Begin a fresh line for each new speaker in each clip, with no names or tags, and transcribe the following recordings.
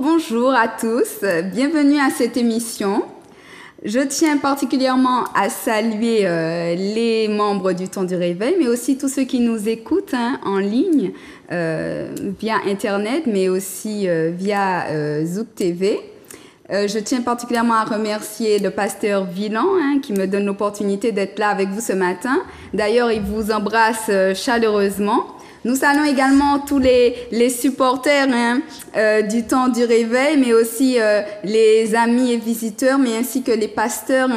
Bonjour à tous, bienvenue à cette émission. Je tiens particulièrement à saluer les membres du Temps du Réveil, mais aussi tous ceux qui nous écoutent en ligne via Internet, mais aussi via Zouk TV. Je tiens particulièrement à remercier le pasteur Vilan qui me donne l'opportunité d'être là avec vous ce matin. D'ailleurs, il vous embrasse chaleureusement. Nous saluons également tous les supporters du Temps du Réveil, mais aussi les amis et visiteurs, mais ainsi que les pasteurs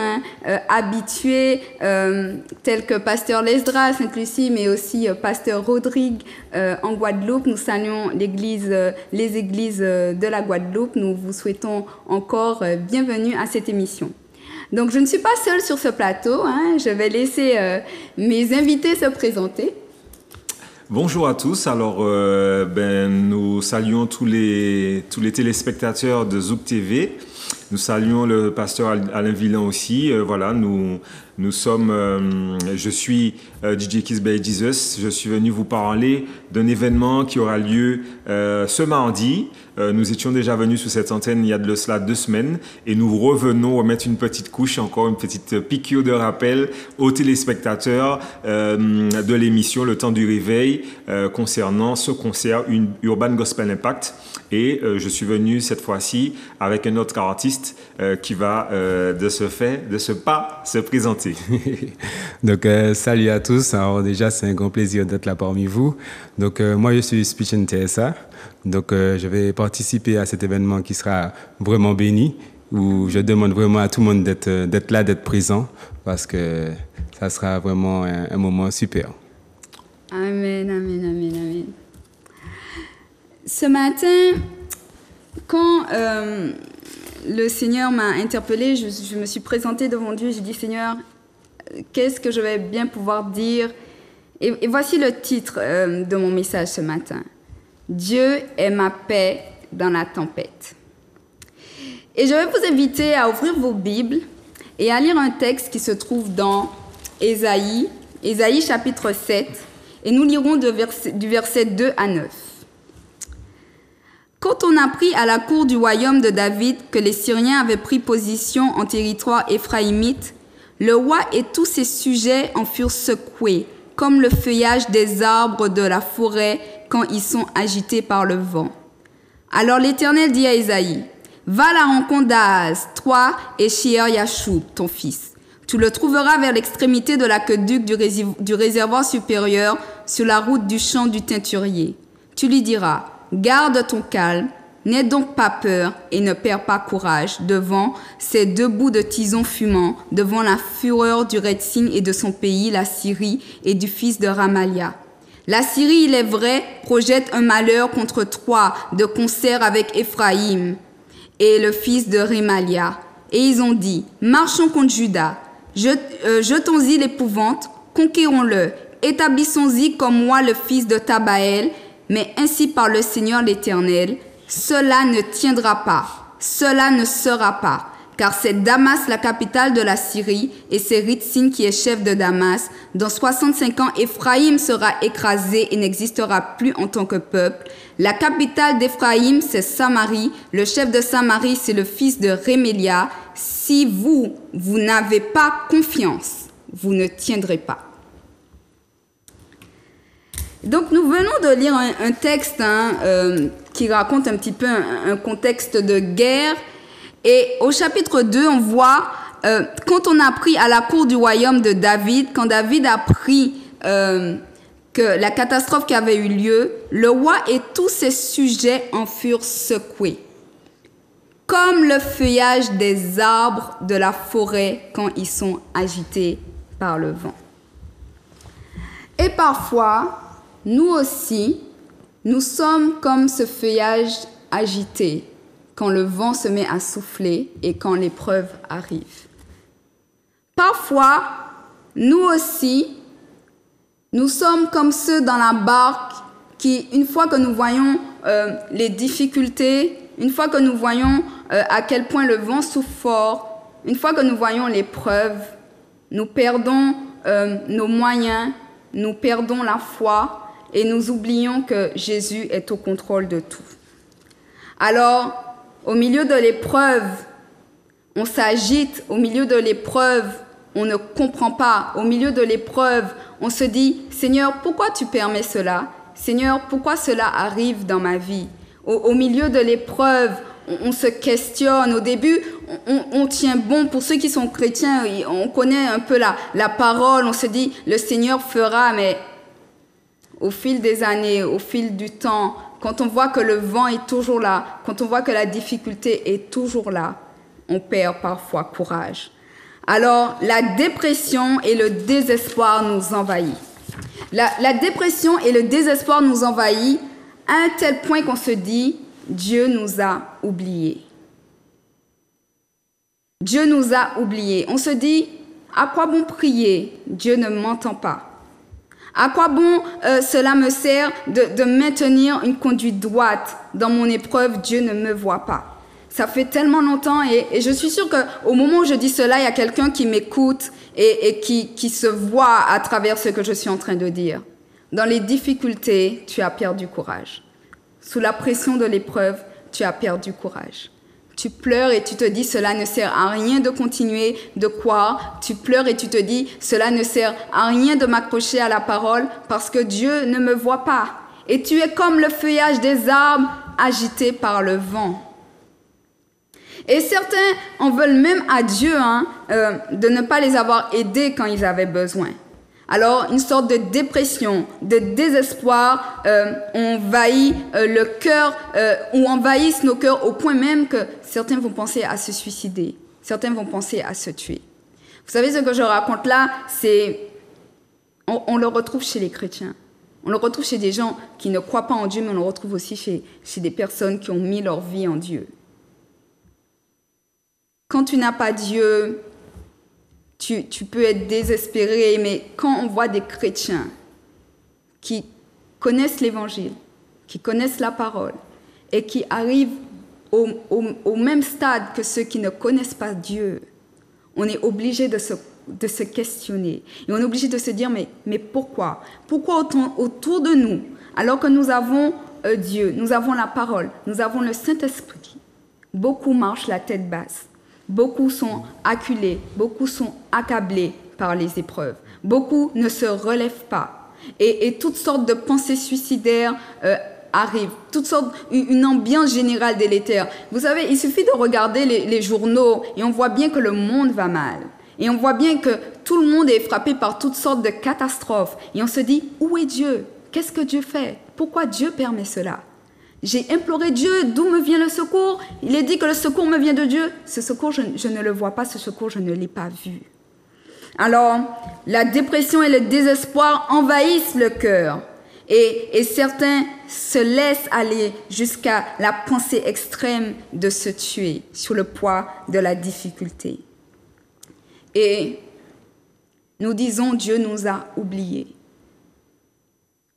habitués, tels que pasteur Lesdra, Sainte-Lucie, mais aussi pasteur Rodrigue en Guadeloupe. Nous saluons les églises de la Guadeloupe. Nous vous souhaitons encore bienvenue à cette émission. Donc, je ne suis pas seule sur ce plateau. Je vais laisser mes invités se présenter.
Bonjour à tous. Alors, nous saluons tous les téléspectateurs de Zouk TV. Nous saluons le pasteur Alain Vilan aussi. Nous sommes. Je suis DJ Kiss by Jesus. Je suis venu vous parler d'un événement qui aura lieu ce mardi. Nous étions déjà venus sur cette antenne il y a de cela 2 semaines et nous revenons remettre une petite couche, encore une petite piqûre de rappel aux téléspectateurs de l'émission Le Temps du Réveil concernant ce concert Urban Gospel Impact. Et je suis venu cette fois-ci avec un autre artiste qui va de ce pas se présenter.
Donc, salut à tous. Alors déjà, c'est un grand plaisir d'être là parmi vous. Donc, moi, je suis Speech and TSA. Donc, je vais participer à cet événement qui sera vraiment béni, où je demande vraiment à tout le monde d'être là, d'être présent, parce que ça sera vraiment un moment super.
Amen, amen, amen, amen. Ce matin, quand le Seigneur m'a interpellée, je me suis présentée devant Dieu, j'ai dit « Seigneur, qu'est-ce que je vais bien pouvoir dire ?» Et voici le titre de mon message ce matin. « Dieu est ma paix dans la tempête ». Et je vais vous inviter à ouvrir vos Bibles et à lire un texte qui se trouve dans Ésaïe chapitre 7, et nous lirons du verset 2 à 9. Quand on apprit à la cour du royaume de David que les Syriens avaient pris position en territoire éphraïmite, le roi et tous ses sujets en furent secoués, comme le feuillage des arbres de la forêt quand ils sont agités par le vent. Alors l'Éternel dit à Ésaïe, « Va à la rencontre d'Ahaz, toi et Shear-Yashub, ton fils. Tu le trouveras vers l'extrémité de l'aqueduc du réservoir supérieur sur la route du champ du teinturier. Tu lui diras, « Garde ton calme, n'aie donc pas peur et ne perds pas courage devant ces 2 bouts de tison fumant, devant la fureur du Retsin et de son pays, la Syrie, et du fils de Ramalia. La Syrie, il est vrai, projette un malheur contre toi de concert avec Éphraïm et le fils de Remalia. Et ils ont dit, marchons contre Juda, jetons-y l'épouvante, conquérons-le, établissons-y comme moi le fils de Tabaël, mais ainsi par le Seigneur l'Éternel, cela ne tiendra pas, cela ne sera pas, car c'est Damas la capitale de la Syrie, et c'est Ritsin qui est chef de Damas. Dans 65 ans, Éphraïm sera écrasé et n'existera plus en tant que peuple. La capitale d'Éphraïm, c'est Samarie, le chef de Samarie, c'est le fils de Rémélia. Si vous n'avez pas confiance, vous ne tiendrez pas. Donc, nous venons de lire un texte qui raconte un petit peu un contexte de guerre. Et au chapitre 2, on voit, quand on a appris à la cour du royaume de David, quand David a appris que la catastrophe qui avait eu lieu, le roi et tous ses sujets en furent secoués, comme le feuillage des arbres de la forêt quand ils sont agités par le vent. Et parfois, nous aussi, nous sommes comme ce feuillage agité quand le vent se met à souffler et quand l'épreuve arrive. Parfois, nous aussi, nous sommes comme ceux dans la barque qui, une fois que nous voyons les difficultés, une fois que nous voyons à quel point le vent souffle fort, une fois que nous voyons l'épreuve, nous perdons nos moyens, nous perdons la foi et nous oublions que Jésus est au contrôle de tout. Alors, au milieu de l'épreuve, on s'agite, au milieu de l'épreuve, on ne comprend pas, au milieu de l'épreuve, on se dit « Seigneur, pourquoi tu permets cela? Seigneur, pourquoi cela arrive dans ma vie ?» Au milieu de l'épreuve, on se questionne. Au début, on tient bon. Pour ceux qui sont chrétiens, on connaît un peu la parole. On se dit « Le Seigneur fera », mais au fil des années, au fil du temps, quand on voit que le vent est toujours là, quand on voit que la difficulté est toujours là, on perd parfois courage. Alors, la dépression et le désespoir nous envahissent. La dépression et le désespoir nous envahissent à un tel point qu'on se dit « Dieu nous a oubliés ». Dieu nous a oubliés. On se dit « À quoi bon prier? Dieu ne m'entend pas. À quoi bon cela me sert de maintenir une conduite droite dans mon épreuve? Dieu ne me voit pas. » Ça fait tellement longtemps et je suis sûre qu'au moment où je dis cela, il y a quelqu'un qui m'écoute et qui se voit à travers ce que je suis en train de dire. Dans les difficultés, tu as perdu courage. Sous la pression de l'épreuve, tu as perdu courage. Tu pleures et tu te dis, cela ne sert à rien de continuer de croire. Tu pleures et tu te dis, cela ne sert à rien de m'accrocher à la parole parce que Dieu ne me voit pas. Et tu es comme le feuillage des arbres agité par le vent. Et certains en veulent même à Dieu de ne pas les avoir aidés quand ils avaient besoin. Alors, une sorte de dépression, de désespoir envahit le cœur ou envahissent nos cœurs au point même que certains vont penser à se suicider, certains vont penser à se tuer. Vous savez, ce que je raconte là, on le retrouve chez les chrétiens. On le retrouve chez des gens qui ne croient pas en Dieu, mais on le retrouve aussi chez des personnes qui ont mis leur vie en Dieu. Quand tu n'as pas Dieu, tu peux être désespéré, mais quand on voit des chrétiens qui connaissent l'Évangile, qui connaissent la parole et qui arrivent au même stade que ceux qui ne connaissent pas Dieu, on est obligé de se questionner. Et on est obligé de se dire, mais pourquoi? Pourquoi autour de nous, alors que nous avons Dieu, nous avons la parole, nous avons le Saint-Esprit, beaucoup marchent la tête basse. Beaucoup sont acculés, beaucoup sont accablés par les épreuves. Beaucoup ne se relèvent pas. Et toutes sortes de pensées suicidaires arrivent, une ambiance générale délétère. Vous savez, il suffit de regarder les journaux et on voit bien que le monde va mal. Et on voit bien que tout le monde est frappé par toutes sortes de catastrophes. Et on se dit, où est Dieu? Qu'est-ce que Dieu fait? Pourquoi Dieu permet cela? J'ai imploré Dieu, d'où me vient le secours? Il est dit que le secours me vient de Dieu. Ce secours, je ne le vois pas, ce secours, je ne l'ai pas vu. Alors, la dépression et le désespoir envahissent le cœur. Et certains se laissent aller jusqu'à la pensée extrême de se tuer sous le poids de la difficulté. Et nous disons, Dieu nous a oubliés.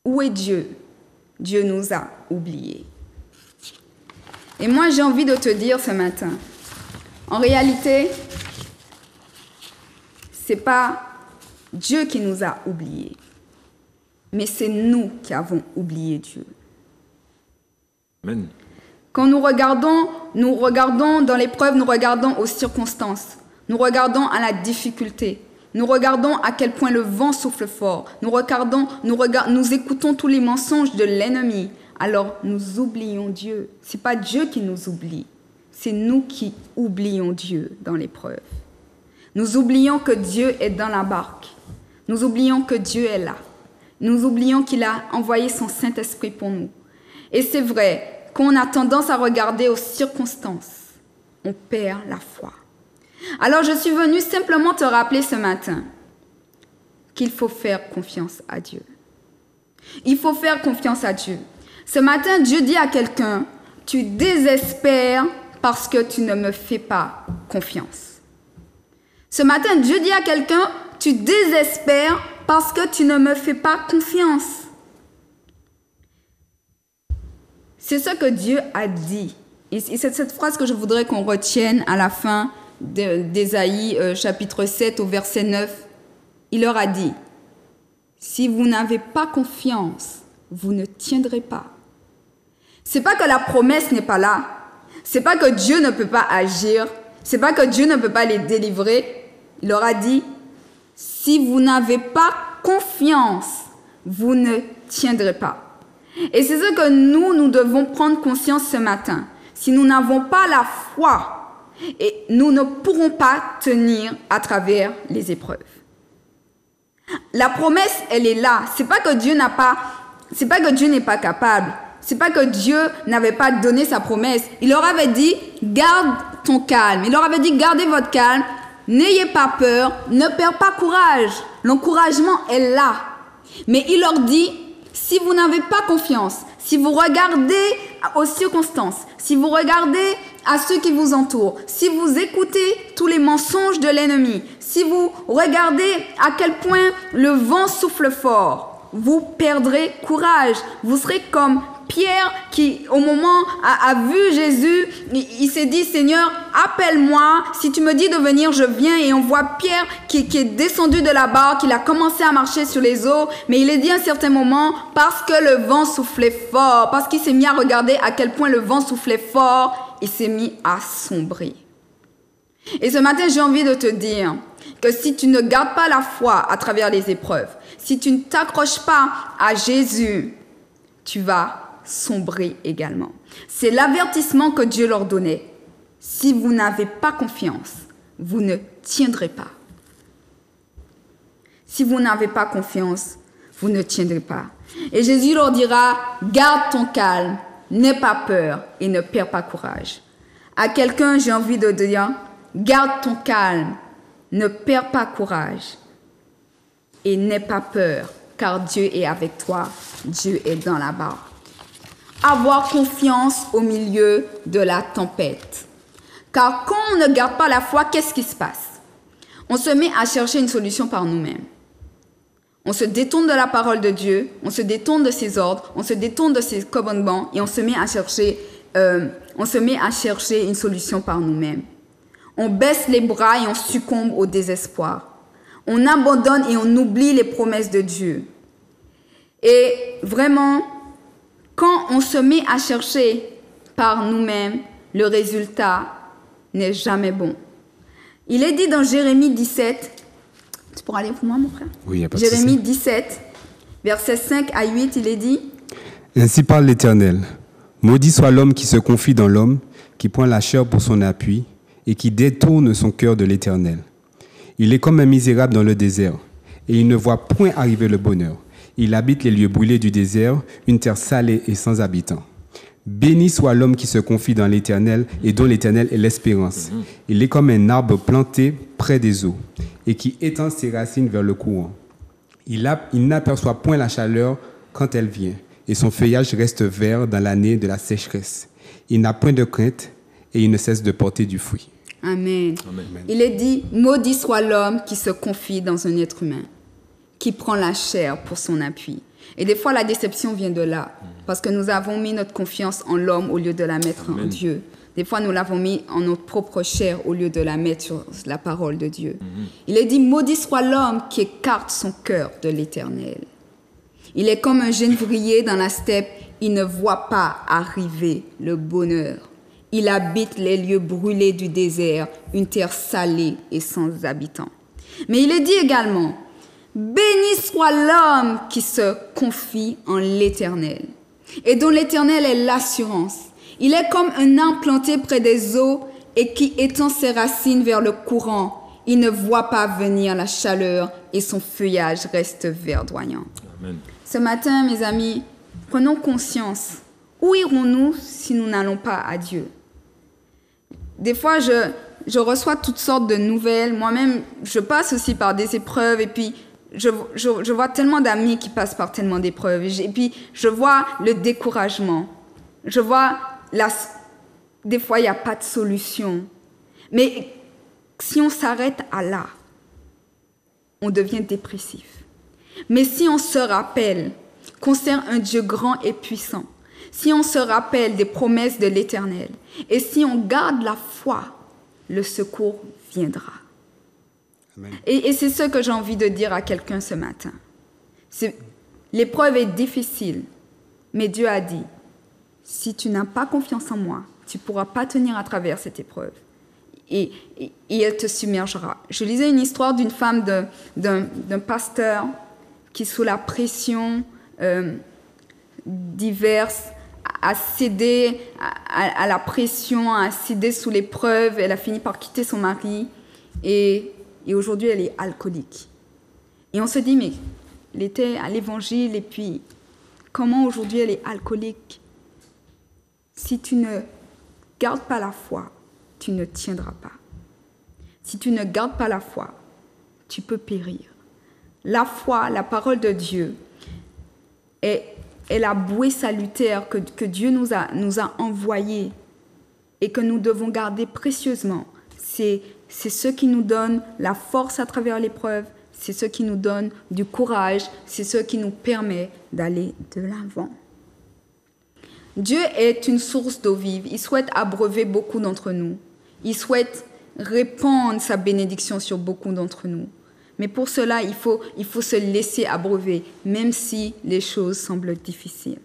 Où est Dieu? Dieu nous a oubliés. Et moi, j'ai envie de te dire ce matin, en réalité, c'est pas Dieu qui nous a oubliés, mais c'est nous qui avons oublié Dieu.
Amen.
Quand nous regardons dans l'épreuve, nous regardons aux circonstances, nous regardons à la difficulté, nous regardons à quel point le vent souffle fort, nous écoutons tous les mensonges de l'ennemi, alors nous oublions Dieu. Ce n'est pas Dieu qui nous oublie, c'est nous qui oublions Dieu dans l'épreuve. Nous oublions que Dieu est dans la barque, nous oublions que Dieu est là, nous oublions qu'il a envoyé son Saint-Esprit pour nous. Et c'est vrai qu'on a tendance à regarder aux circonstances, on perd la foi. Alors je suis venue simplement te rappeler ce matin qu'il faut faire confiance à Dieu. Il faut faire confiance à Dieu. Ce matin, Dieu dit à quelqu'un, tu désespères parce que tu ne me fais pas confiance. Ce matin, Dieu dit à quelqu'un, tu désespères parce que tu ne me fais pas confiance. C'est ce que Dieu a dit. Et c'est cette phrase que je voudrais qu'on retienne à la fin d'Ésaïe chapitre 7 au verset 9 il leur a dit, « Si vous n'avez pas confiance, vous ne tiendrez pas. » C'est pas que la promesse n'est pas là. C'est pas que Dieu ne peut pas agir. C'est pas que Dieu ne peut pas les délivrer. Il leur a dit, « Si vous n'avez pas confiance, vous ne tiendrez pas. » Et c'est ce que nous devons prendre conscience ce matin. Si nous n'avons pas la foi, et nous ne pourrons pas tenir à travers les épreuves. La promesse, elle est là. C'est pas que Dieu n'est pas capable. C'est pas que Dieu n'avait pas donné sa promesse. Il leur avait dit, garde ton calme. Il leur avait dit, gardez votre calme. N'ayez pas peur. Ne perds pas courage. L'encouragement est là. Mais il leur dit, si vous n'avez pas confiance, si vous regardez aux circonstances, si vous regardez à ceux qui vous entourent, si vous écoutez tous les mensonges de l'ennemi, si vous regardez à quel point le vent souffle fort, vous perdrez courage. Vous serez comme Pierre qui, au moment, a vu Jésus, il s'est dit, Seigneur, appelle-moi, si tu me dis de venir, je viens. Et on voit Pierre qui est descendu de la barque, il a commencé à marcher sur les eaux, mais il est dit à un certain moment, parce que le vent soufflait fort, parce qu'il s'est mis à regarder à quel point le vent soufflait fort, il s'est mis à sombrer. Et ce matin, j'ai envie de te dire que si tu ne gardes pas la foi à travers les épreuves, si tu ne t'accroches pas à Jésus, tu vas sombrer également. C'est l'avertissement que Dieu leur donnait. Si vous n'avez pas confiance, vous ne tiendrez pas. Si vous n'avez pas confiance, vous ne tiendrez pas. Et Jésus leur dira, garde ton calme, n'aie pas peur et ne perds pas courage. À quelqu'un, j'ai envie de dire, garde ton calme, ne perds pas courage et n'aie pas peur, car Dieu est avec toi, Dieu est dans la barque. Avoir confiance au milieu de la tempête. Car quand on ne garde pas la foi, qu'est-ce qui se passe? On se met à chercher une solution par nous-mêmes. On se détourne de la parole de Dieu, on se détourne de ses ordres, on se détourne de ses commandements et on se met à chercher une solution par nous-mêmes. On baisse les bras et on succombe au désespoir. On abandonne et on oublie les promesses de Dieu. Et vraiment, quand on se met à chercher par nous-mêmes, le résultat n'est jamais bon. Il est dit dans Jérémie 17, tu pourras aller pour moi mon frère?
Oui, il n'y a pas de
Jérémie
souci.
17, versets 5 à 8, il est dit,
« Ainsi parle l'Éternel. Maudit soit l'homme qui se confie dans l'homme, qui prend la chair pour son appui et qui détourne son cœur de l'Éternel. Il est comme un misérable dans le désert, et il ne voit point arriver le bonheur. Il habite les lieux brûlés du désert, une terre salée et sans habitants. Béni soit l'homme qui se confie dans l'Éternel et dont l'Éternel est l'espérance. Il est comme un arbre planté près des eaux et qui étend ses racines vers le courant. Il n'aperçoit point la chaleur quand elle vient et son feuillage reste vert dans l'année de la sécheresse. Il n'a point de crainte et il ne cesse de porter du fruit. »
Amen. Il est dit, maudit soit l'homme qui se confie dans un être humain, qui prend la chair pour son appui. Et des fois, la déception vient de là, parce que nous avons mis notre confiance en l'homme au lieu de la mettre en Dieu. Des fois, nous l'avons mis en notre propre chair au lieu de la mettre sur la parole de Dieu. Il est dit, maudit soit l'homme qui écarte son cœur de l'Éternel. Il est comme un genévrier dans la steppe, il ne voit pas arriver le bonheur. Il habite les lieux brûlés du désert, une terre salée et sans habitants. Mais il est dit également, béni soit l'homme qui se confie en l'Éternel et dont l'Éternel est l'assurance. Il est comme un arbre planté près des eaux et qui étend ses racines vers le courant. Il ne voit pas venir la chaleur et son feuillage reste verdoyant.
Amen.
Ce matin, mes amis, prenons conscience. Où irons-nous si nous n'allons pas à Dieu? Des fois, je reçois toutes sortes de nouvelles. Moi-même, je passe aussi par des épreuves et puis je vois tellement d'amis qui passent par tellement d'épreuves. Et puis, je vois le découragement. Je vois, des fois, il n'y a pas de solution. Mais si on s'arrête à là, on devient dépressif. Mais si on se rappelle qu'on sert un Dieu grand et puissant, si on se rappelle des promesses de l'Éternel, et si on garde la foi, le secours viendra.
Amen.
Et c'est ce que j'ai envie de dire à quelqu'un ce matin. L'épreuve est difficile, mais Dieu a dit, si tu n'as pas confiance en moi, tu ne pourras pas tenir à travers cette épreuve. Et elle te submergera. Je lisais une histoire d'une femme, d'un pasteur qui, sous la pression diverse, a cédé à la pression, a cédé sous l'épreuve. Elle a fini par quitter son mari et aujourd'hui, elle est alcoolique. Et on se dit, mais elle était à l'évangile et puis comment aujourd'hui elle est alcoolique? Si tu ne gardes pas la foi, tu ne tiendras pas. Si tu ne gardes pas la foi, tu peux périr. La foi, la parole de Dieu, est la bouée salutaire que Dieu nous a envoyée et que nous devons garder précieusement. C'est ce qui nous donne la force à travers l'épreuve, c'est ce qui nous donne du courage, c'est ce qui nous permet d'aller de l'avant. Dieu est une source d'eau vive. Il souhaite abreuver beaucoup d'entre nous. Il souhaite répandre sa bénédiction sur beaucoup d'entre nous. Mais pour cela, il faut se laisser abreuver, même si les choses semblent difficiles.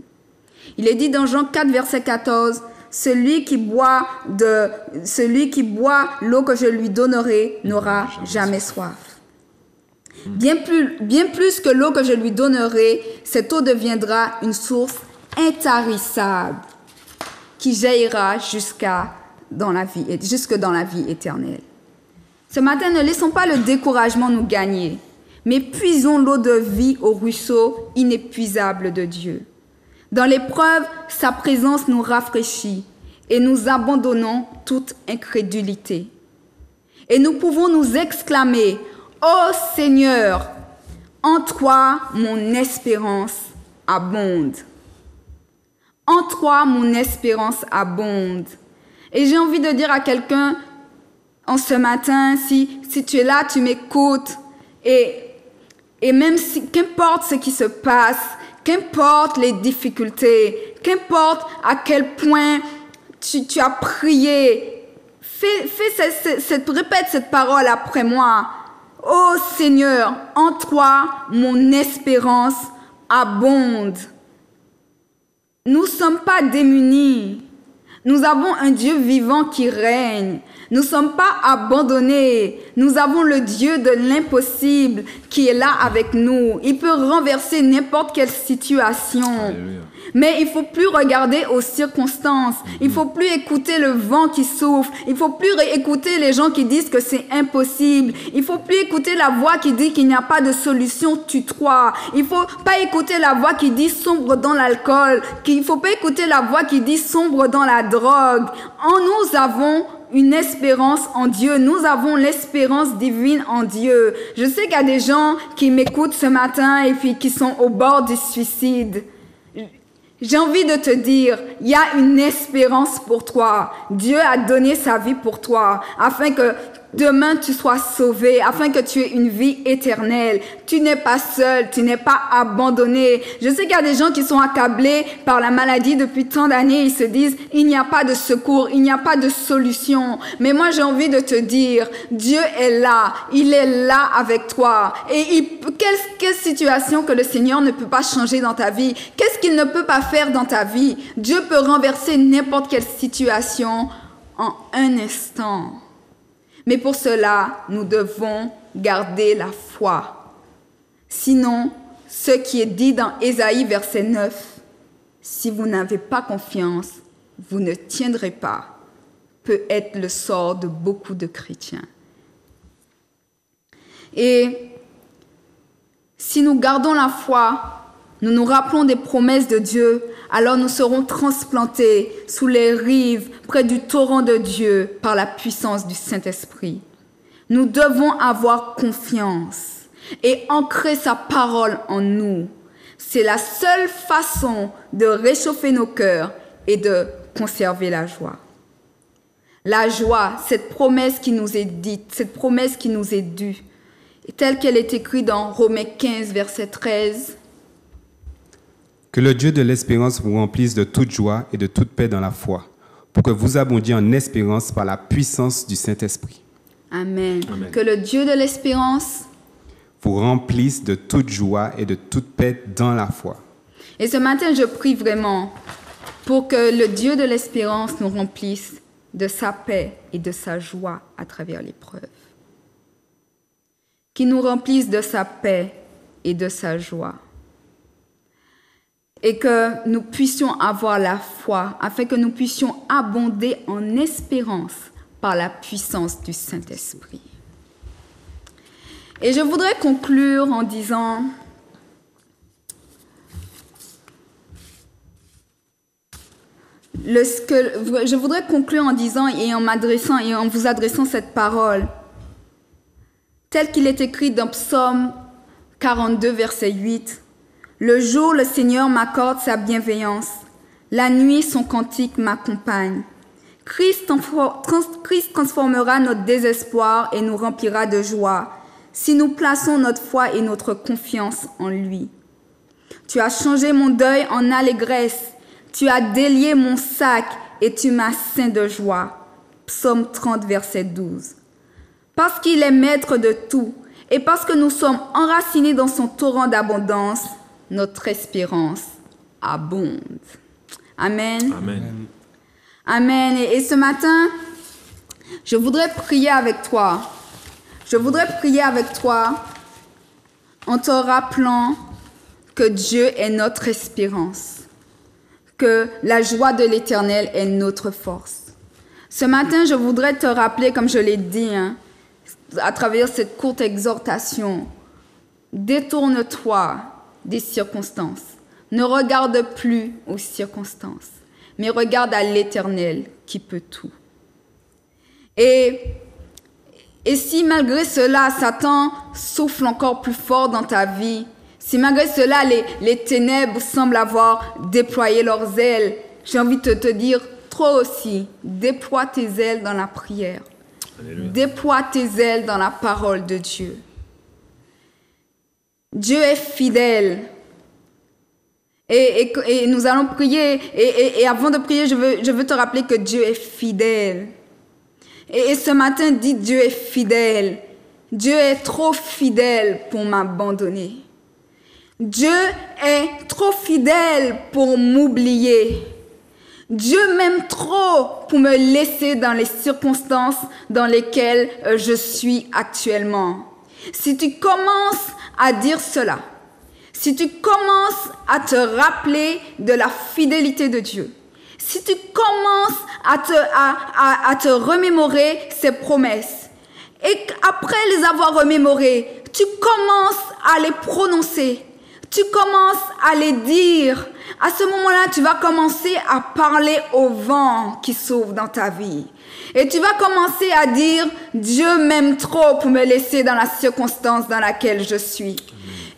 Il est dit dans Jean 4, verset 14, « Celui qui boit l'eau que je lui donnerai n'aura jamais soif. Bien plus que l'eau que je lui donnerai, cette eau deviendra une source intarissable qui jaillira jusque dans la vie éternelle. » Ce matin, ne laissons pas le découragement nous gagner, mais puisons l'eau de vie au ruisseau inépuisable de Dieu. Dans l'épreuve, sa présence nous rafraîchit et nous abandonnons toute incrédulité. Et nous pouvons nous exclamer, « Ô Seigneur, en toi mon espérance abonde. » En toi, mon espérance abonde. Et j'ai envie de dire à quelqu'un en ce matin, si tu es là, tu m'écoutes, et même si, qu'importe ce qui se passe, qu'importe les difficultés, qu'importe à quel point tu as prié, répète cette parole après moi. Ô Seigneur, en toi, mon espérance abonde. Nous ne sommes pas démunis. Nous avons un Dieu vivant qui règne. Nous ne sommes pas abandonnés. Nous avons le Dieu de l'impossible qui est là avec nous. Il peut renverser n'importe quelle situation. Alléluia. Mais il ne faut plus regarder aux circonstances. Il ne faut plus écouter le vent qui souffle. Il ne faut plus écouter les gens qui disent que c'est impossible. Il ne faut plus écouter la voix qui dit qu'il n'y a pas de solution tutoie. Il ne faut pas écouter la voix qui dit sombre dans l'alcool. Il ne faut pas écouter la voix qui dit sombre dans la drogue. Nous avons une espérance en Dieu. Nous avons l'espérance divine en Dieu. Je sais qu'il y a des gens qui m'écoutent ce matin et puis qui sont au bord du suicide. J'ai envie de te dire, il y a une espérance pour toi. Dieu a donné sa vie pour toi afin que demain tu sois sauvé, afin que tu aies une vie éternelle. Tu n'es pas seul, tu n'es pas abandonné. Je sais qu'il y a des gens qui sont accablés par la maladie depuis tant d'années. Ils se disent, il n'y a pas de secours, il n'y a pas de solution. Mais moi, j'ai envie de te dire, Dieu est là. Il est là avec toi. Et quelle situation que le Seigneur ne peut pas changer dans ta vie? Qu'est-ce qu'il ne peut pas faire dans ta vie? Dieu peut renverser n'importe quelle situation en un instant. Mais pour cela, nous devons garder la foi. Sinon, ce qui est dit dans Ésaïe verset 9, « Si vous n'avez pas confiance, vous ne tiendrez pas », peut être le sort de beaucoup de chrétiens. Et si nous gardons la foi, nous nous rappelons des promesses de Dieu, alors nous serons transplantés sous les rives, près du torrent de Dieu, par la puissance du Saint-Esprit. Nous devons avoir confiance et ancrer sa parole en nous. C'est la seule façon de réchauffer nos cœurs et de conserver la joie. La joie, cette promesse qui nous est dite, cette promesse qui nous est due, telle qu'elle est écrite dans Romains 15, verset 13.
Que le Dieu de l'espérance vous remplisse de toute joie et de toute paix dans la foi, pour que vous abondiez en espérance par la puissance du Saint-Esprit.
Amen.
Amen.
Que le Dieu de l'espérance
vous remplisse de toute joie et de toute paix dans la foi.
Et ce matin, je prie vraiment pour que le Dieu de l'espérance nous remplisse de sa paix et de sa joie à travers l'épreuve. Qu'il nous remplisse de sa paix et de sa joie. Et que nous puissions avoir la foi afin que nous puissions abonder en espérance par la puissance du Saint-Esprit. Et je voudrais conclure en disant... je voudrais conclure en disant et en vous adressant cette parole, tel qu'il est écrit dans Psaume 42, verset 8. « Le jour, le Seigneur m'accorde sa bienveillance. La nuit, son cantique m'accompagne. Christ transformera notre désespoir et nous remplira de joie si nous plaçons notre foi et notre confiance en lui. Tu as changé mon deuil en allégresse. Tu as délié mon sac et tu m'as ceint de joie. » Psaume 30, verset 12. Parce qu'il est maître de tout et parce que nous sommes enracinés dans son torrent d'abondance, notre espérance abonde. Amen.
Amen.
Amen. Et ce matin, je voudrais prier avec toi. Je voudrais prier avec toi en te rappelant que Dieu est notre espérance, que la joie de l'Éternel est notre force. Ce matin, je voudrais te rappeler, comme je l'ai dit, à travers cette courte exhortation, détourne-toi des circonstances. Ne regarde plus aux circonstances, mais regarde à l'Éternel qui peut tout. Et si malgré cela, Satan souffle encore plus fort dans ta vie, si malgré cela, les ténèbres semblent avoir déployé leurs ailes, j'ai envie de te dire, toi aussi, déploie tes ailes dans la prière.
Alléluia.
Déploie tes ailes dans la parole de Dieu. Dieu est fidèle. Et nous allons prier. Et avant de prier, je veux te rappeler que Dieu est fidèle. Et ce matin, dis Dieu est fidèle. Dieu est trop fidèle pour m'abandonner. Dieu est trop fidèle pour m'oublier. Dieu m'aime trop pour me laisser dans les circonstances dans lesquelles je suis actuellement. Si tu commences à dire cela, si tu commences à te rappeler de la fidélité de Dieu, si tu commences à te remémorer ses promesses, et après les avoir remémorées, tu commences à les prononcer, tu commences à les dire, à ce moment-là, tu vas commencer à parler au vent qui souffle dans ta vie. Et tu vas commencer à dire, Dieu m'aime trop pour me laisser dans la circonstance dans laquelle je suis.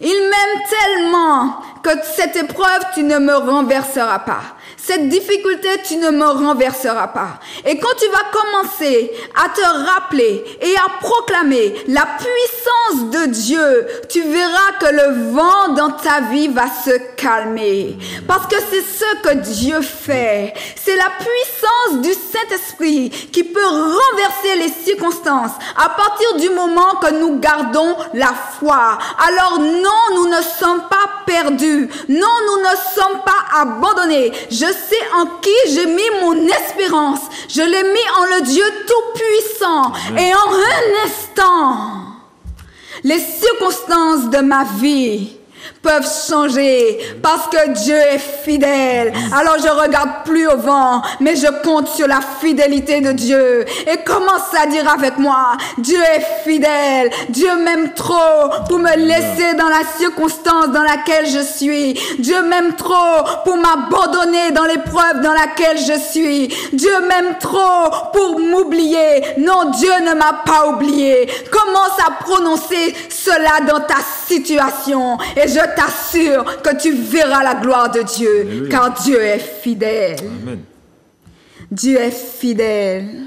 Il m'aime tellement que cette épreuve, tu ne me renverseras pas. Cette difficulté, tu ne me renverseras pas. Et quand tu vas commencer à te rappeler et à proclamer la puissance de Dieu, tu verras que le vent dans ta vie va se calmer. Parce que c'est ce que Dieu fait. C'est la puissance du Saint-Esprit qui peut renverser les circonstances à partir du moment que nous gardons la foi. Alors non, nous ne sommes pas perdus. Non, nous ne sommes pas abandonnés. Je sais en qui j'ai mis mon espérance. Je l'ai mis en le Dieu tout-puissant. Et en un instant, les circonstances de ma vie peuvent changer parce que Dieu est fidèle. Alors je regarde plus au vent, mais je compte sur la fidélité de Dieu et commence à dire avec moi, Dieu est fidèle, Dieu m'aime trop pour me laisser dans la circonstance dans laquelle je suis. Dieu m'aime trop pour m'abandonner dans l'épreuve dans laquelle je suis. Dieu m'aime trop pour m'oublier. Non, Dieu ne m'a pas oublié. Commence à prononcer cela dans ta situation et je t'assure que tu verras la gloire de Dieu. Alléluia. Car Dieu est fidèle.
Amen.
Dieu est fidèle.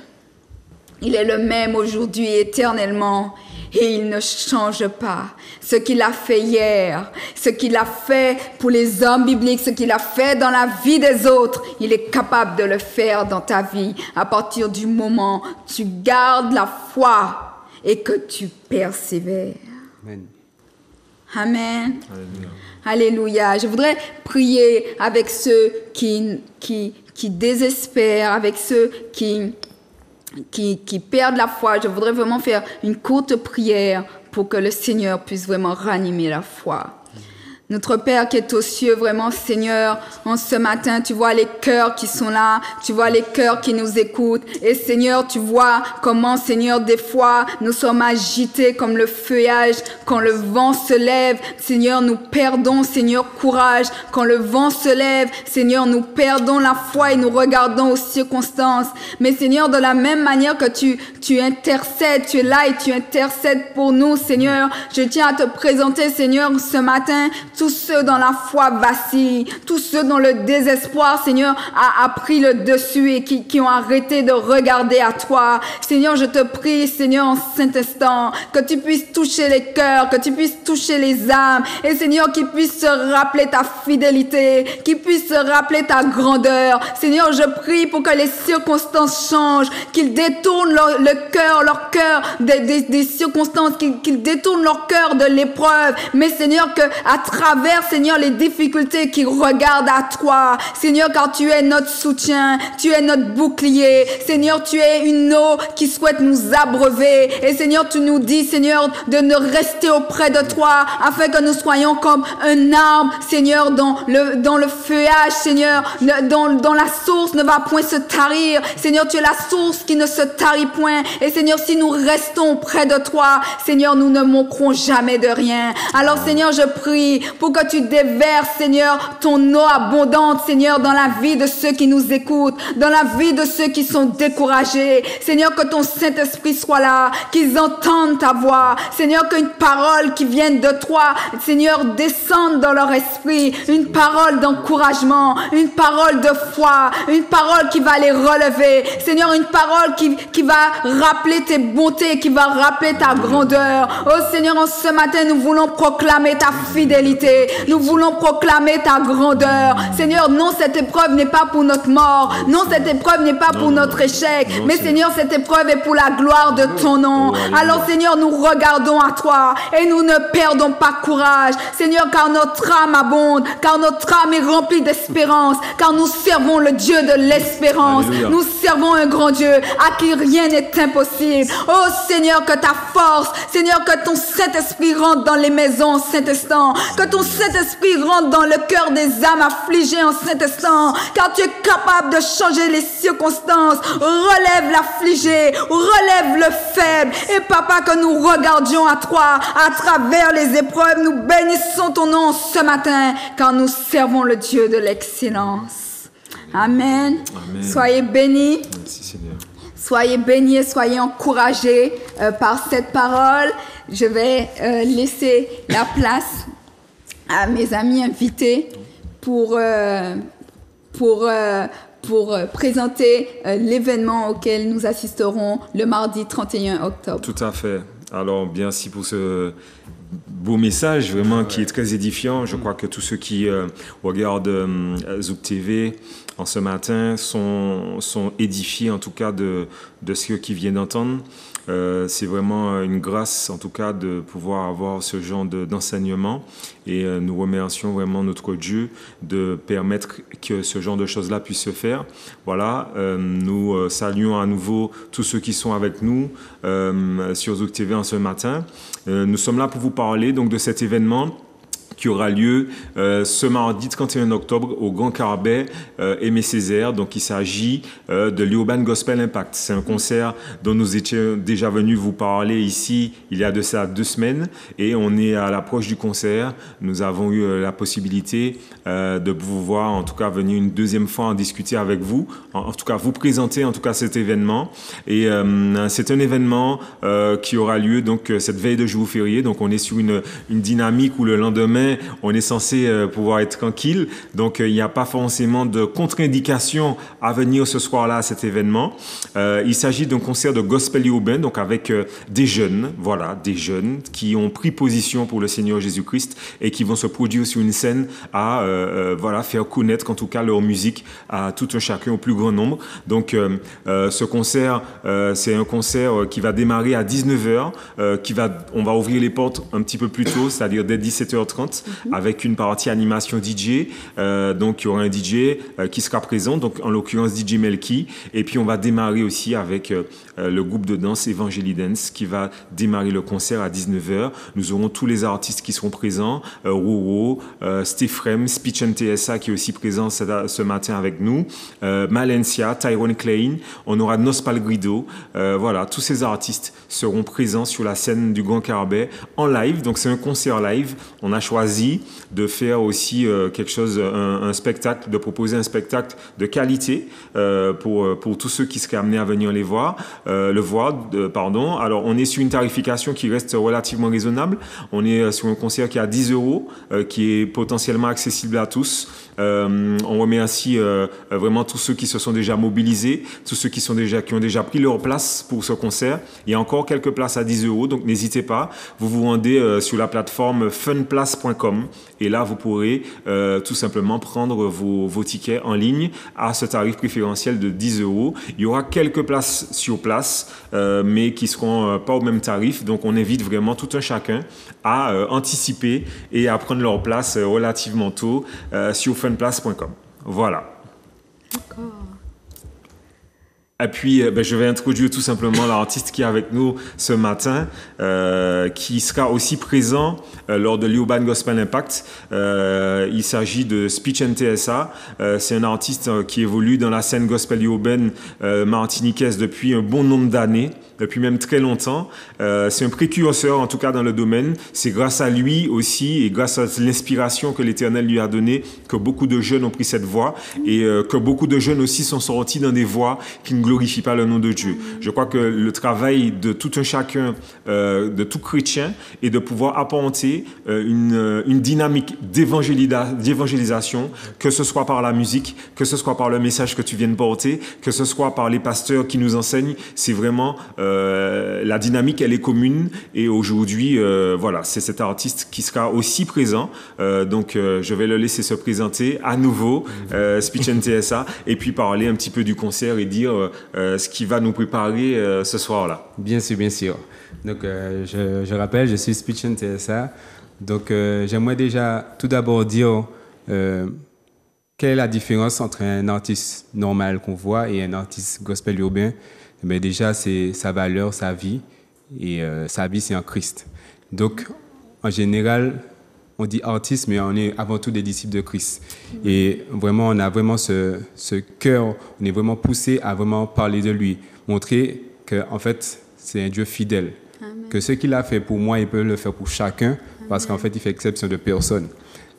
Il est le même aujourd'hui éternellement et il ne change pas. Ce qu'il a fait hier, ce qu'il a fait pour les hommes bibliques, ce qu'il a fait dans la vie des autres, il est capable de le faire dans ta vie. À partir du moment où tu gardes la foi et que tu persévères.
Amen.
Amen.
Alléluia.
Alléluia. Je voudrais prier avec ceux qui désespèrent, avec ceux qui perdent la foi. Je voudrais vraiment faire une courte prière pour que le Seigneur puisse vraiment ranimer la foi. Notre Père qui est aux cieux, vraiment, Seigneur, en ce matin, tu vois les cœurs qui sont là, tu vois les cœurs qui nous écoutent. Et Seigneur, tu vois comment, Seigneur, des fois, nous sommes agités comme le feuillage. Quand le vent se lève, Seigneur, nous perdons, Seigneur, courage. Quand le vent se lève, Seigneur, nous perdons la foi et nous regardons aux circonstances. Mais Seigneur, de la même manière que tu intercèdes, tu es là et tu intercèdes pour nous, Seigneur. Je tiens à te présenter, Seigneur, ce matin, tous ceux dans la foi vacillent, tous ceux dont le désespoir, Seigneur, a pris le dessus et qui ont arrêté de regarder à toi. Seigneur, je te prie, Seigneur, en Saint-Instant, que tu puisses toucher les cœurs, que tu puisses toucher les âmes, et Seigneur, qu'ils puissent se rappeler ta fidélité, qu'ils puissent se rappeler ta grandeur. Seigneur, je prie pour que les circonstances changent, qu'ils détournent leur cœur des circonstances, qu'ils détournent leur cœur de l'épreuve, mais Seigneur, que à travers, Seigneur, les difficultés qui regardent à toi. Seigneur, car tu es notre soutien, tu es notre bouclier. Seigneur, tu es une eau qui souhaite nous abreuver. Et Seigneur, tu nous dis, Seigneur, de ne rester auprès de toi afin que nous soyons comme un arbre, Seigneur, dans le feuillage, Seigneur, dont la source ne va point se tarir. Seigneur, tu es la source qui ne se tarit point. Et Seigneur, si nous restons auprès de toi, Seigneur, nous ne manquerons jamais de rien. Alors, Seigneur, je prie pour que tu déverses, Seigneur, ton eau abondante, Seigneur, dans la vie de ceux qui nous écoutent, dans la vie de ceux qui sont découragés. Seigneur, que ton Saint-Esprit soit là, qu'ils entendent ta voix. Seigneur, qu'une parole qui vienne de toi, Seigneur, descende dans leur esprit. Une parole d'encouragement, une parole de foi, une parole qui va les relever. Seigneur, une parole qui va rappeler tes bontés, qui va rappeler ta grandeur. Oh Seigneur, en ce matin, nous voulons proclamer ta fidélité. Nous voulons proclamer ta grandeur. Seigneur, non, cette épreuve n'est pas pour notre mort. Non, cette épreuve n'est pas pour notre échec. Mais Seigneur, cette épreuve est pour la gloire de ton nom. Alors Seigneur, nous regardons à toi et nous ne perdons pas courage. Seigneur, car notre âme abonde, car notre âme est remplie d'espérance, car nous servons le Dieu de l'espérance.
Alléluia.
Nous servons un grand Dieu à qui rien n'est impossible. Oh Seigneur, que ta force, Seigneur, que ton Saint-Esprit rentre dans les maisons en Saint-Instant, que ton Saint-Esprit rentre dans le cœur des âmes affligées en Saint-Instant, car tu es capable de changer les circonstances. Relève l'affligé, relève le faible. Et Papa, que nous regardions à toi à travers les épreuves. Nous bénissons ton nom ce matin, car nous servons le Dieu de l'excellence. Amen.
Amen.
Soyez bénis.
Merci Seigneur.
Soyez bénis et soyez encouragés par cette parole. Je vais laisser la place à mes amis invités pour présenter l'événement auquel nous assisterons le mardi 31 octobre.
Tout à fait. Alors, merci pour ce beau message, vraiment, qui est très édifiant. Je crois que tous ceux qui regardent Zouk TV en ce matin sont édifiés, en tout cas, de ce qu'ils viennent d'entendre. C'est vraiment une grâce, en tout cas, de pouvoir avoir ce genre d'enseignement. Et nous remercions vraiment notre Dieu de permettre que ce genre de choses-là puisse se faire. Voilà, nous saluons à nouveau tous ceux qui sont avec nous sur Zouk TV en ce matin. Nous sommes là pour vous parler donc de cet événement qui aura lieu ce mardi 31 octobre au Grand Carbet Aimé Césaire. Donc il s'agit de l'Urban Gospel Impact. C'est un concert dont nous étions déjà venus vous parler ici il y a de ça 2 semaines et on est à l'approche du concert. Nous avons eu la possibilité de pouvoir en tout cas venir une deuxième fois en discuter avec vous, en tout cas vous présenter en tout cas cet événement. Et c'est un événement qui aura lieu donc cette veille de jour férié. Donc on est sur une dynamique où le lendemain Aubin, on est censé pouvoir être tranquille. Donc, il n'y a pas forcément de contre-indication à venir ce soir-là à cet événement. Il s'agit d'un concert de gospel urbain, donc avec des jeunes, voilà, des jeunes qui ont pris position pour le Seigneur Jésus-Christ et qui vont se produire sur une scène à voilà, faire connaître en tout cas leur musique à tout un chacun, au plus grand nombre. Donc, ce concert, c'est un concert qui va démarrer à 19h, on va ouvrir les portes un petit peu plus tôt, c'est-à-dire dès 17h30, avec une partie animation DJ. Donc, il y aura un DJ qui sera présent, donc en l'occurrence DJ Melky. Et puis, on va démarrer aussi avec le groupe de danse Evangeli Dance qui va démarrer le concert à 19h. Nous aurons tous les artistes qui seront présents, Roro, Stephrem, Speech and TSA qui est aussi présent ce matin avec nous, Malencia, Tyrone Klein, on aura Nospal Grido. Voilà, tous ces artistes seront présents sur la scène du Grand Carbet en live. Donc, c'est un concert live. On a choisi de faire aussi quelque chose, un spectacle, de proposer un spectacle de qualité pour tous ceux qui seraient amenés à venir le voir. Alors, on est sur une tarification qui reste relativement raisonnable. On est sur un concert qui est à 10 €, qui est potentiellement accessible à tous. On remercie vraiment tous ceux qui se sont déjà mobilisés, tous ceux qui ont déjà pris leur place pour ce concert. Il y a encore quelques places à 10 €, donc n'hésitez pas. Vous vous rendez sur la plateforme funplace.com et là, vous pourrez tout simplement prendre vos tickets en ligne à ce tarif préférentiel de 10 €. Il y aura quelques places sur place, mais qui seront pas au même tarif. Donc, on invite vraiment tout un chacun à anticiper et à prendre leur place relativement tôt sur funplace.com. Voilà.
D'accord.
Et puis, je vais introduire tout simplement l'artiste qui est avec nous ce matin, qui sera aussi présent lors de l'Urban Gospel Impact. Il s'agit de Speech and TSA. C'est un artiste qui évolue dans la scène gospel urbaine martiniquaise depuis un bon nombre d'années, depuis même très longtemps. C'est un précurseur, en tout cas dans le domaine. C'est grâce à lui aussi et grâce à l'inspiration que l'Éternel lui a donnée que beaucoup de jeunes ont pris cette voie et que beaucoup de jeunes aussi sont sortis dans des voies qui ne glorifient pas le nom de Dieu. Je crois que le travail de tout un chacun, de tout chrétien, est de pouvoir apporter une dynamique d'évangélisation, que ce soit par la musique, que ce soit par le message que tu viens de porter, que ce soit par les pasteurs qui nous enseignent. C'est vraiment la dynamique, elle est commune. Et aujourd'hui, voilà, c'est cet artiste qui sera aussi présent. Donc, je vais le laisser se présenter à nouveau, Speech and TSA, et puis parler un petit peu du concert et dire ce qui va nous préparer ce soir-là.
Bien sûr, bien sûr. Donc, je rappelle, je suis Speech and TSA. Donc, j'aimerais déjà tout d'abord dire quelle est la différence entre un artiste normal qu'on voit et un artiste gospel urbain. Mais déjà, c'est sa valeur, sa vie. Et sa vie, c'est en Christ. Donc, en général, on dit artiste, mais on est avant tout des disciples de Christ. Et vraiment, on a vraiment ce cœur, on est vraiment poussé à vraiment parler de lui, montrer qu'en fait, c'est un Dieu fidèle. Amen. Que ce qu'il a fait pour moi, il peut le faire pour chacun, Amen. Parce qu'en fait, il fait exception de personne.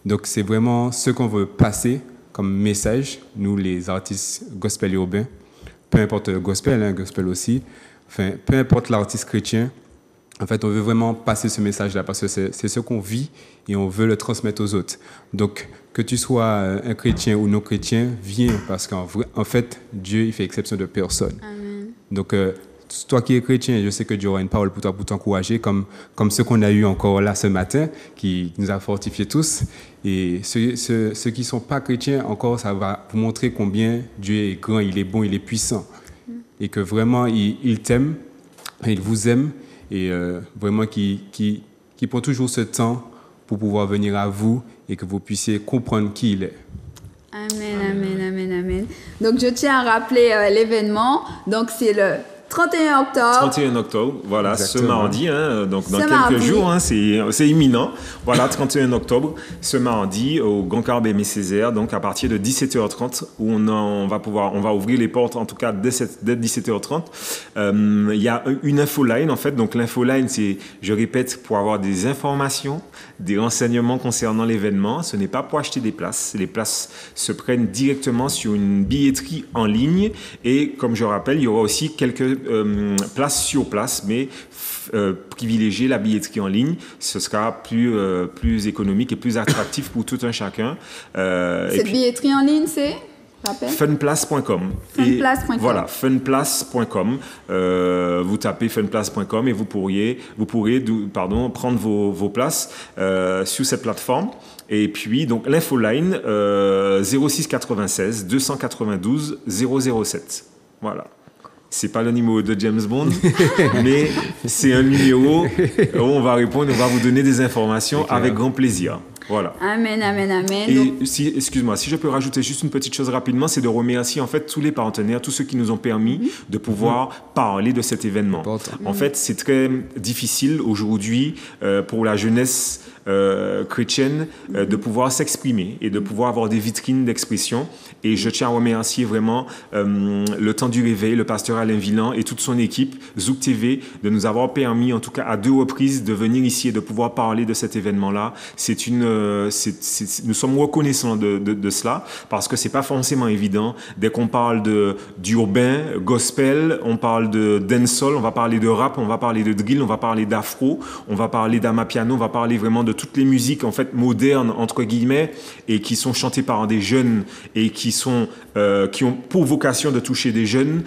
Donc, c'est vraiment ce qu'on veut passer comme message, nous, les artistes gospel urbains, peu importe le gospel, gospel aussi, enfin, peu importe l'artiste chrétien. En fait, on veut vraiment passer ce message-là parce que c'est ce qu'on vit et on veut le transmettre aux autres. Donc, que tu sois un chrétien ou non chrétien, viens parce qu'en fait, Dieu, il fait exception de personne. Amen. Donc, toi qui es chrétien, je sais que Dieu aura une parole pour toi, pour t'encourager, comme ce qu'on a eu encore là ce matin, qui nous a fortifiés tous. Et ceux qui ne sont pas chrétiens, encore, ça va vous montrer combien Dieu est grand, il est bon, il est puissant. Et que vraiment, il t'aime, il vous aime. Et vraiment qui prend toujours ce temps pour pouvoir venir à vous et que vous puissiez comprendre qui il est.
Amen, amen, amen, amen. Donc, je tiens à rappeler l'événement. Donc, c'est le 31 octobre.
31 octobre, voilà, exactement. Ce mardi, donc dans quelques jours, c'est imminent. Voilà, 31 octobre, ce mardi, au Grand Carbet Aimé Césaire, donc à partir de 17h30, où on va ouvrir les portes, en tout cas dès 17h30. Il y a une infoline, en fait. Donc l'infoline, c'est, je répète, pour avoir des informations, des renseignements concernant l'événement. Ce n'est pas pour acheter des places. Les places se prennent directement sur une billetterie en ligne. Et comme je rappelle, il y aura aussi quelques place sur place, mais privilégier la billetterie en ligne. Ce sera plus économique et plus attractif pour tout un chacun.
Cette billetterie en ligne, c'est
funplace.com.
Funplace.com.
Voilà, funplace.com. Vous tapez funplace.com et vous pourrez prendre vos places sur cette plateforme. Et puis, donc, l'infoline 06 96 292 007. Voilà. C'est pas le numéro de James Bond, mais c'est un numéro où on va répondre, on va vous donner des informations avec grand plaisir. Voilà.
Amen, amen, amen.
Et excuse-moi, si je peux rajouter juste une petite chose rapidement, c'est de remercier en fait tous les partenaires, tous ceux qui nous ont permis de pouvoir parler de cet événement. En fait, c'est très difficile aujourd'hui pour la jeunesse chrétienne de pouvoir s'exprimer et de pouvoir avoir des vitrines d'expression. Et je tiens à remercier vraiment le Temps du Réveil, le pasteur Alain Villan et toute son équipe, Zouk TV, de nous avoir permis, en tout cas à 2 reprises, de venir ici et de pouvoir parler de cet événement-là. Nous sommes reconnaissants de cela parce que c'est pas forcément évident. Dès qu'on parle d'urbain, gospel, on parle de dancehall, on va parler de rap, on va parler de drill, on va parler d'afro, on va parler d'amapiano, on va parler vraiment de toutes les musiques en fait modernes entre guillemets et qui sont chantées par des jeunes et qui ont pour vocation de toucher des jeunes.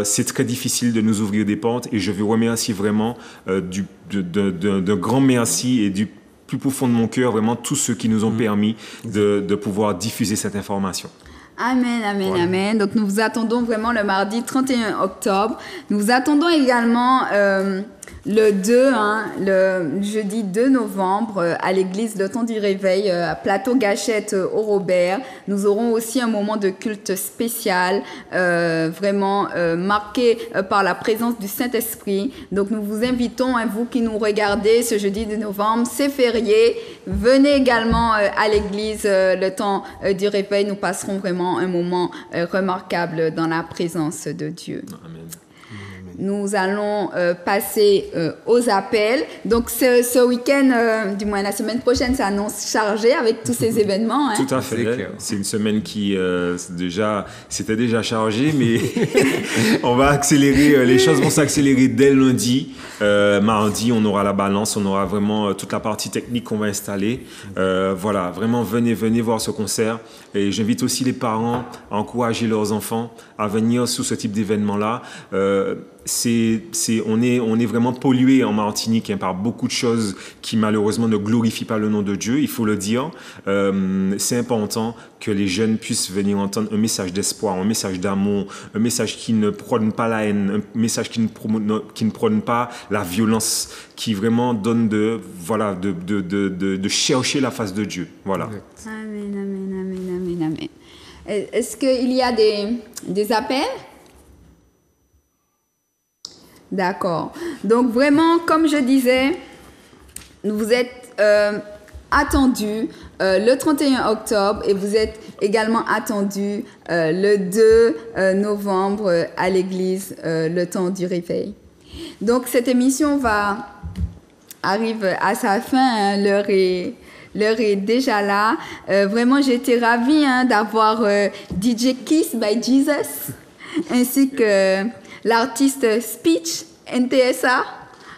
C'est très difficile de nous ouvrir des portes et je veux remercier vraiment d'un grand merci et du plus profond de mon cœur, vraiment tous ceux qui nous ont permis de pouvoir diffuser cette information.
Amen, amen, voilà. Amen. Donc nous vous attendons vraiment le mardi 31 octobre. Nous vous attendons également le jeudi 2 novembre à l'église Le Temps du Réveil à Plateau Gâchette au Robert. Nous aurons aussi un moment de culte spécial vraiment marqué par la présence du Saint-Esprit. Donc nous vous invitons, vous qui nous regardez ce jeudi 2 novembre, c'est férié. Venez également à l'église Le Temps du Réveil. Nous passerons vraiment un moment remarquable dans la présence de Dieu.
Amen.
Nous allons passer aux appels. Donc, ce week-end, du moins la semaine prochaine, s'annonce chargé avec tous ces événements. Hein.
Tout à fait. C'est une semaine qui c'était déjà chargée, mais on va accélérer. Les choses vont s'accélérer dès lundi. Mardi, on aura la balance, on aura vraiment toute la partie technique qu'on va installer. Voilà, vraiment, venez voir ce concert. Et j'invite aussi les parents à encourager leurs enfants à venir sur ce type d'événement-là. On est vraiment pollué en Martinique par beaucoup de choses qui malheureusement ne glorifient pas le nom de Dieu, il faut le dire. C'est important que les jeunes puissent venir entendre un message d'espoir, un message d'amour, un message qui ne prône pas la haine, un message qui ne prône pas la violence, qui vraiment donne de chercher la face de Dieu. Voilà.
Amen, amen, amen, amen, amen. Est-ce qu'il y a des appels? D'accord. Donc vraiment, comme je disais, vous êtes attendus le 31 octobre et vous êtes également attendus le 2 novembre à l'église Le Temps du Réveil. Donc cette émission arrive à sa fin, hein, l'heure est déjà là. Vraiment, j'ai été ravie d'avoir DJ Kiss by Jesus ainsi que l'artiste Speech NTSA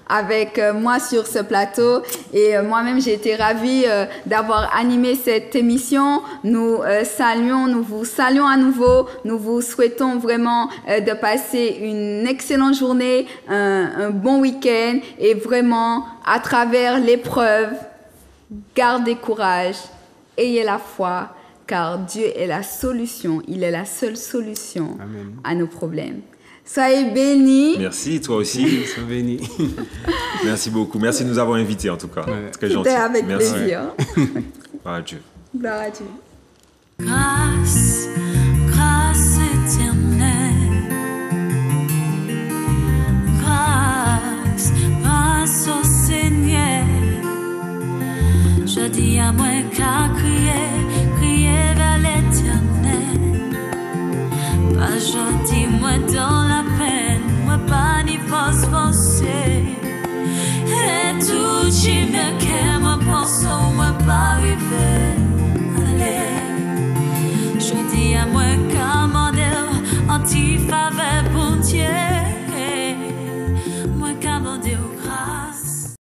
avec moi sur ce plateau et moi-même j'ai été ravie d'avoir animé cette émission. Nous vous saluons à nouveau, nous vous souhaitons vraiment de passer une excellente journée, un bon week-end et vraiment à travers l'épreuve, gardez courage, ayez la foi car Dieu est la solution, il est la seule solution Amen. À nos problèmes. Soyez bénis.
Merci, toi aussi.
Sois béni.
Merci beaucoup. Merci de nous avoir invités, en tout cas.
Ouais.
Très gentil.
C'était avec
Merci.
plaisir.
Gloire à Dieu.
Gloire à Dieu.
Grâce, grâce éternelle. Grâce, grâce au Seigneur. Je dis à moi qu'à crier vers l'Éternel. Pas gentil, moi dans la peine, moi pas ni force forcée. Et tout qui me qu'est, moi pense, moi pas arriver. Allez, je dis à moi qu'à m'en anti-faveur.